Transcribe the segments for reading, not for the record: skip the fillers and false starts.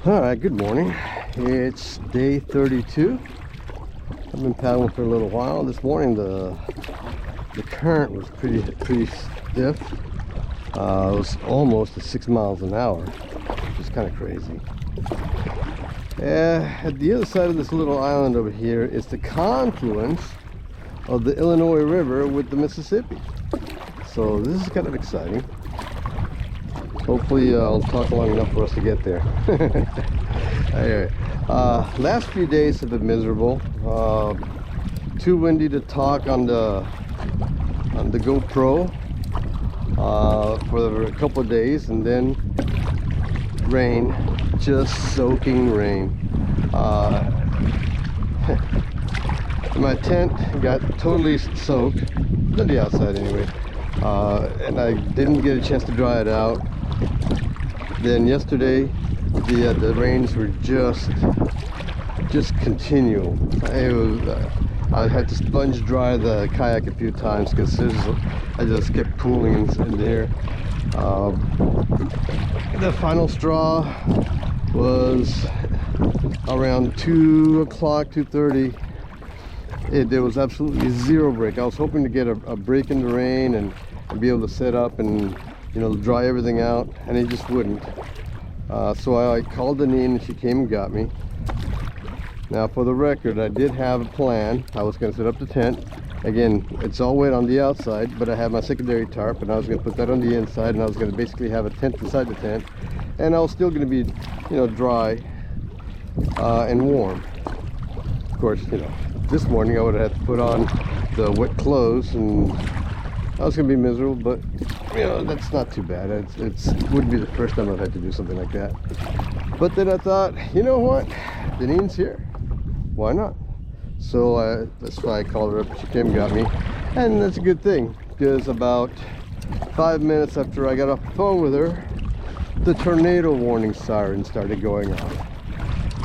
All right, good morning. It's day 32. I've been paddling for a little while. This morning the current was pretty stiff. It was almost at 6 miles an hour, which is kind of crazy. At the other side of this little island over here is the confluence of the Illinois River with the Mississippi. So this is kind of exciting. Hopefully I'll talk long enough for us to get there. Anyway, last few days have been miserable. Too windy to talk on the GoPro for a couple of days, and then rain, just soaking rain. My tent got totally soaked, on the outside anyway, and I didn't get a chance to dry it out. Then yesterday the rains were just continual. It was I had to sponge dry the kayak a few times because I just kept pooling in there. The final straw was around 2 o'clock, 2:30. There was absolutely zero break. I was hoping to get a break in the rain and be able to set up and dry everything out, and it just wouldn't. So I called Deneen and she came and got me. Now, for the record, I did have a plan. I was going to set up the tent. Again, it's all wet on the outside, but I have my secondary tarp, and I was going to put that on the inside, and I was going to basically have a tent inside the tent, and I was still going to be, dry and warm. Of course, this morning I would have had to put on the wet clothes, and I was going to be miserable, but that's not too bad. It wouldn't be the first time I've had to do something like that. But then I thought, you know what? Deneen's here. Why not? So that's why I called her up. She came and got me. And that's a good thing, because about 5 minutes after I got off the phone with her, the tornado warning siren started going off.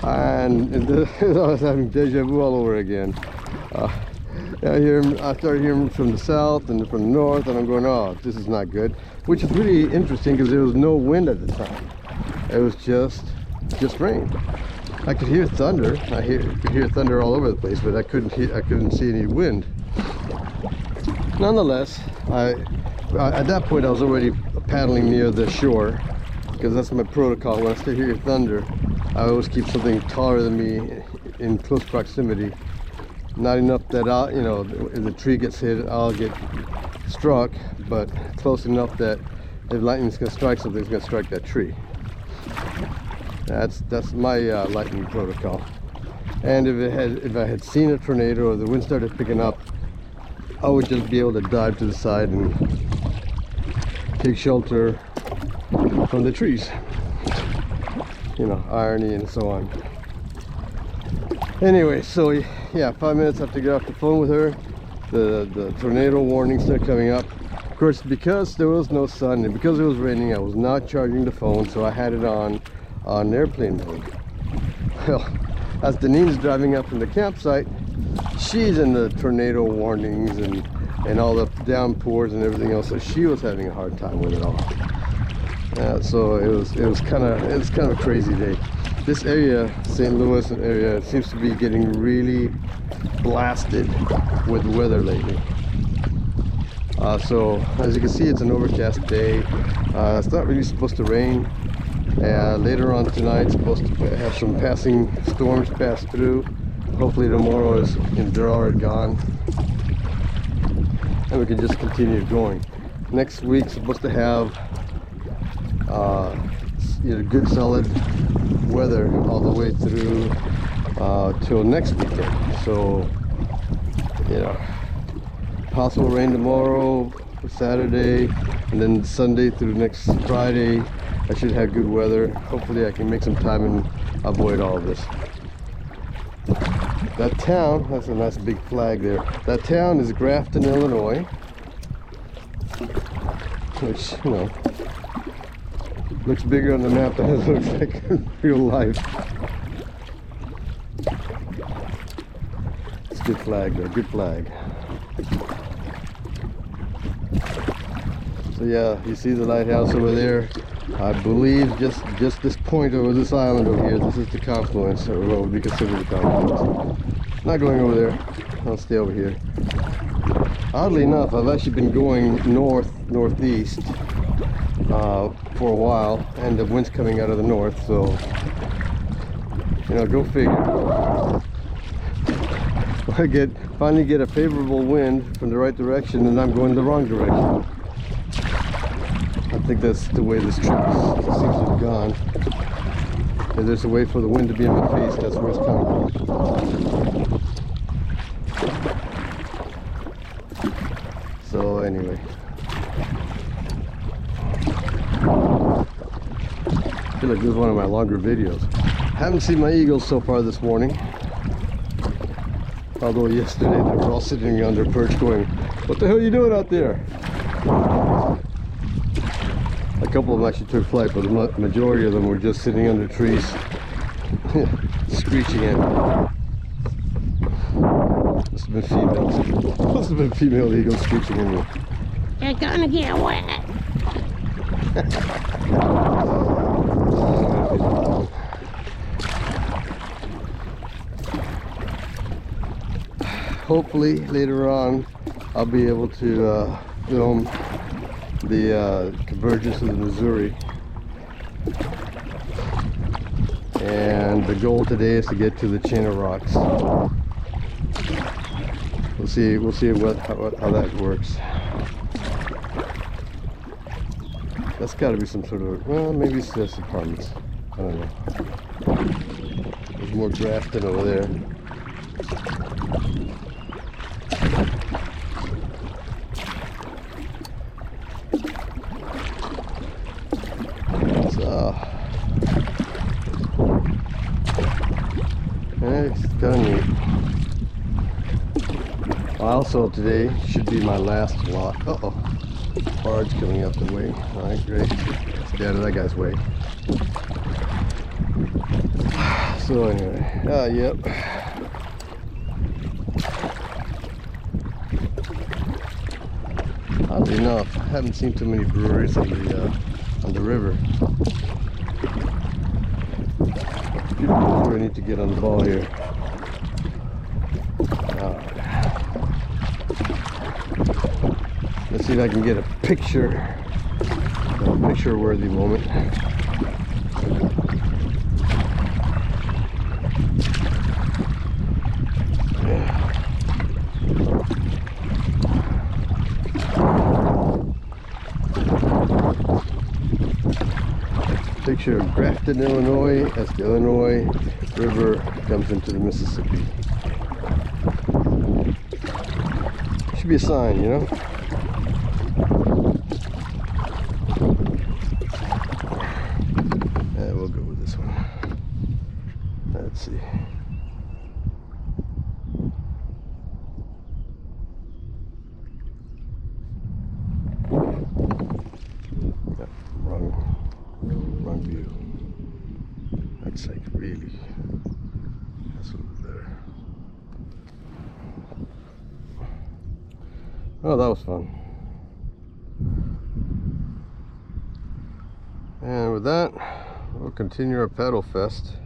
And I was having deja vu all over again. I started hearing from the south and from the north, and I'm going, oh, this is not good. Which is really interesting because there was no wind at the time. It was just rain. I could hear thunder. I could hear thunder all over the place, but I couldn't see any wind. Nonetheless, at that point I was already paddling near the shore, because that's my protocol. When I still hear thunder, I always keep something taller than me in close proximity. Not enough that if the tree gets hit, I'll get struck, but close enough that if lightning's gonna strike something, it's gonna strike that tree. That's my lightning protocol. And if I had seen a tornado or the wind started picking up, I would just be able to dive to the side and take shelter from the trees. Irony and so on. Anyway, so yeah, 5 minutes after I get off the phone with her, the tornado warning started coming up. Of course, because there was no sun and because it was raining, I was not charging the phone, so I had it on airplane mode. Well, as Deneen's driving up from the campsite, she's in the tornado warnings and all the downpours and everything else, so she was having a hard time with it all. So it was kind of a crazy day. This area, St. Louis area, seems to be getting really blasted with weather lately. So as you can see, it's an overcast day. It's not really supposed to rain. Later on tonight, it's supposed to have some passing storms pass through. Hopefully tomorrow they're already gone, and we can just continue going. Next week's supposed to have good solid weather all the way through till next weekend. So possible rain tomorrow, Saturday, and then Sunday through next Friday. I should have good weather. Hopefully I can make some time and avoid all of this. That town, that's a nice big flag there. That town is Grafton, Illinois, which looks bigger on the map than it looks like in real life. It's a good flag though, good flag. So yeah, you see the lighthouse over there. I believe just this point over this island over here, this is the confluence, or what would be considered the confluence. Not going over there. I'll stay over here. Oddly enough, I've actually been going northeast for a while, and the wind's coming out of the north, so you know, go figure. I finally get a favorable wind from the right direction, and I'm going the wrong direction. I think that's the way this trip seems to have gone. If there's a way for the wind to be in my face, that's where it's coming from. So anyway, I feel like this is one of my longer videos. Haven't seen my eagles so far this morning. Although yesterday they were all sitting on their perch going, "What the hell are you doing out there?" A couple of them actually took flight, but the majority of them were just sitting under trees, screeching at me. Must have been females. Must have been female eagles screeching at me. You're gonna get wet. Hopefully later on I'll be able to film the convergence of the Missouri, and the goal today is to get to the chain of rocks. We'll see how that works. That's got to be some sort of, well, maybe it's just apartments. I don't know. There's more Grafton over there. It's kind of neat. Also today should be my last vlog. Uh-oh. Barge coming up the way. Alright, great. Stay out of that guy's way. So anyway, yep. Oddly enough, I haven't seen too many breweries on the river. People really need to get on the ball here. Let's see if I can get a picture-worthy moment. Picture of Grafton, Illinois, as the Illinois River comes into the Mississippi. Should be a sign, you know? Yeah, we'll go with this one. Let's see. Yeah, wrong view. That's like really, that's a little better. Oh, that was fun. And with that, we'll continue our paddle fest.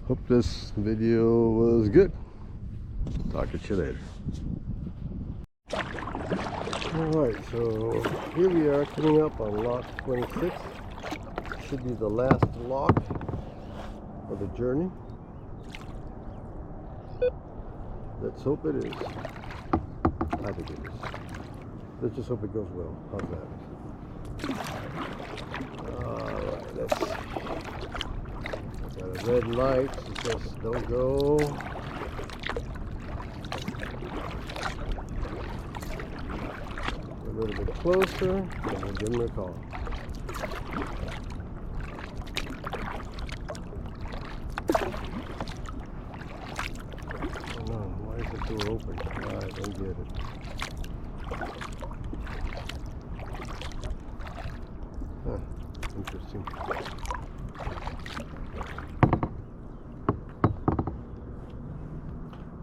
Hope this video was good. Talk to you later. Alright, so here we are coming up on lock 26. Should be the last lock of the journey. Let's hope it is. I think it is. Let's just hope it goes well. How's that? Alright, let's see. Got a red light. It says don't go. A little bit closer, and we'll give them a call. Oh no, why is the door open? I don't get it. Huh, interesting.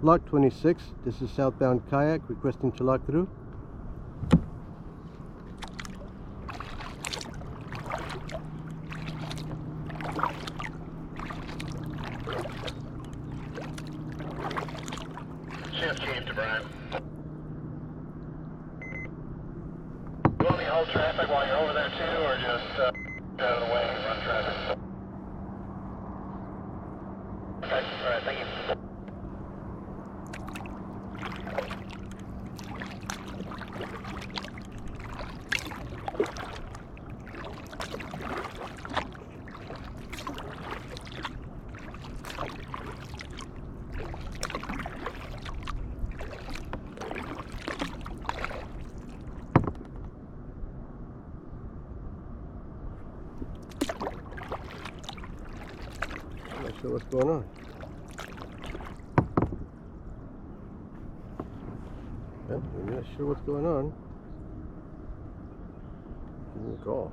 Lock 26, this is southbound kayak requesting to lock through. traffic while you're over there too, or just out of the way and run traffic? Okay, alright, thank you. I'm not sure what's going on. Yeah, I'm not sure what's going on. Give me a call.